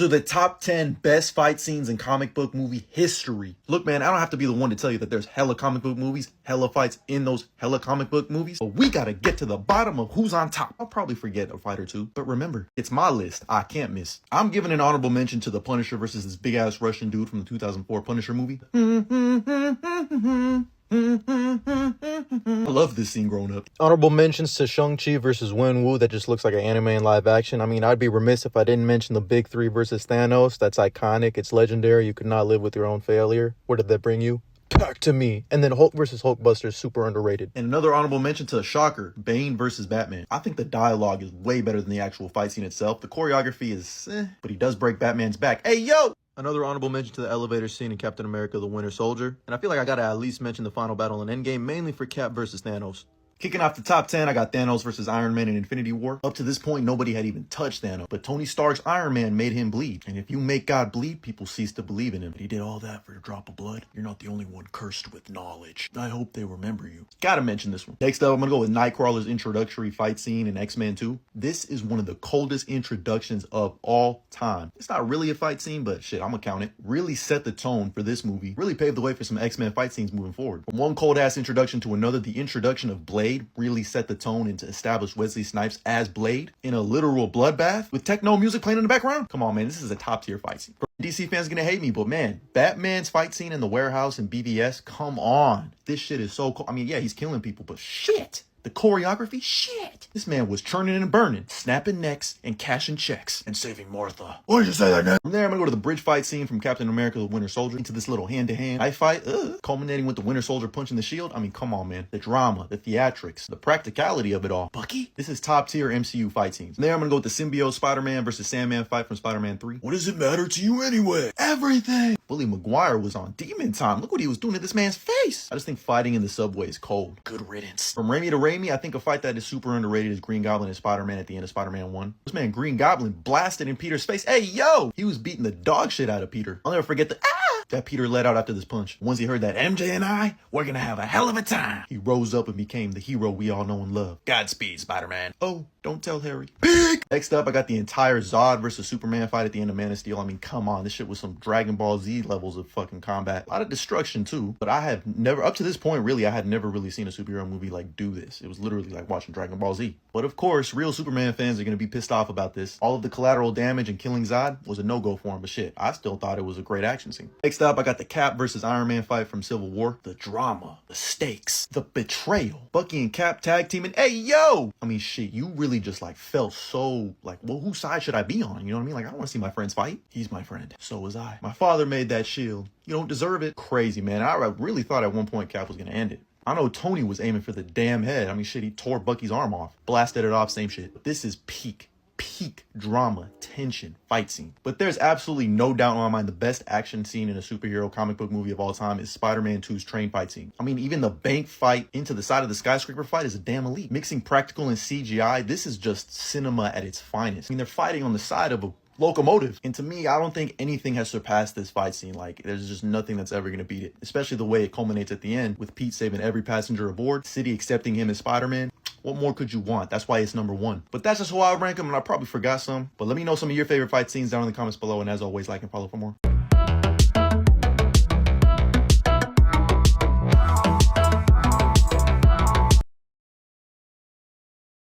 are the top 10 best fight scenes in comic book movie history. Look, man, I don't have to be the one to tell you that there's hella comic book movies, hella fights in those hella comic book movies, but we gotta get to the bottom of who's on top. I'll probably forget a fight or two, but remember, it's my list. I can't miss. I'm giving an honorable mention to The Punisher versus this big-ass Russian dude from the 2004 Punisher movie. I love this scene growing up. Honorable mentions to Shang-Chi versus Wen-Wu. That just looks like an anime in live action. I mean, I'd be remiss if I didn't mention the Big Three versus Thanos. That's iconic. It's legendary. You could not live with your own failure. Where did that bring you? Back to me. And then Hulk versus Hulkbuster is super underrated. And another honorable mention to a shocker, Bane versus Batman. I think the dialogue is way better than the actual fight scene itself. The choreography is but he does break Batman's back. Hey, yo! Another honorable mention to the elevator scene in Captain America: The Winter Soldier. And I feel like I gotta at least mention the final battle in Endgame, mainly for Cap versus Thanos. Kicking off the top 10, I got Thanos versus Iron Man in Infinity War. Up to this point, nobody had even touched Thanos, but Tony Stark's Iron Man made him bleed. And if you make God bleed, people cease to believe in him. But he did all that for a drop of blood. You're not the only one cursed with knowledge. I hope they remember you. Gotta mention this one. Next up, I'm gonna go with Nightcrawler's introductory fight scene in X-Men 2. This is one of the coldest introductions of all time. It's not really a fight scene, but shit, I'm gonna count it. Really set the tone for this movie. Really paved the way for some X-Men fight scenes moving forward. From one cold-ass introduction to another, the introduction of Blade really set the tone and to establish Wesley Snipes as Blade in a literal bloodbath with techno music playing in the background. Come on, man, this is a top tier fight scene. DC fans gonna hate me, but man, Batman's fight scene in the warehouse in BVS, come on. This shit is so cool. I mean, yeah, he's killing people, but shit. The choreography, shit. This man was churning and burning, snapping necks and cashing checks and saving Martha. Why did you say that, man? From there, I'm gonna go to the bridge fight scene from Captain America: The Winter Soldier into this little hand-to-hand knife fight, culminating with the Winter Soldier punching the shield. I mean, come on, man. The drama, the theatrics, the practicality of it all. Bucky? This is top tier MCU fight scenes. From there, I'm gonna go with the symbiote Spider-Man versus Sandman fight from Spider-Man 3. What does it matter to you anyway? Everything. Bully Maguire was on demon time. Look what he was doing to this man's face. I just think fighting in the subway is cold. Good riddance. From Raimi to Raimi, I think a fight that is super underrated is Green Goblin and Spider-Man at the end of Spider-Man 1. This man, Green Goblin, blasted in Peter's face. Hey, yo! He was beating the dog shit out of Peter. I'll never forget the that Peter let out after this punch. Once he heard that MJ and I, we're gonna have a hell of a time. He rose up and became the hero we all know and love. Godspeed, Spider-Man. Oh, don't tell Harry. Pig! Next up, I got the entire Zod versus Superman fight at the end of Man of Steel. I mean, come on, this shit was some Dragon Ball Z levels of fucking combat. A lot of destruction too, but I have never, up to this point really, I had never really seen a superhero movie like do this. It was literally like watching Dragon Ball Z. But of course, real Superman fans are gonna be pissed off about this. All of the collateral damage and killing Zod was a no-go for him, but shit, I still thought it was a great action scene. Next up, I got the Cap versus Iron Man fight from Civil War. The drama, the stakes, the betrayal. Bucky and Cap tag teaming. Hey, yo! I mean, shit, you really just like felt so like, well, whose side should I be on? You know what I mean? Like, I don't want to see my friends fight. He's my friend. So was I. My father made that shield. You don't deserve it. Crazy, man. I really thought at one point Cap was going to end it. I know Tony was aiming for the damn head. I mean, shit, he tore Bucky's arm off. Blasted it off, same shit. But this is peak drama, tension, fight scene. But there's absolutely no doubt in my mind the best action scene in a superhero comic book movie of all time is Spider-Man 2's train fight scene. I mean, even the bank fight into the side of the skyscraper fight is a damn elite. Mixing practical and CGI, this is just cinema at its finest. I mean, they're fighting on the side of a locomotive. And to me, I don't think anything has surpassed this fight scene. Like, there's just nothing that's ever going to beat it. Especially the way it culminates at the end with Pete saving every passenger aboard, City accepting him as Spider-Man. What more could you want? That's why it's number one. But that's just how I rank them, and I probably forgot some. But let me know some of your favorite fight scenes down in the comments below. And as always, like and follow for more.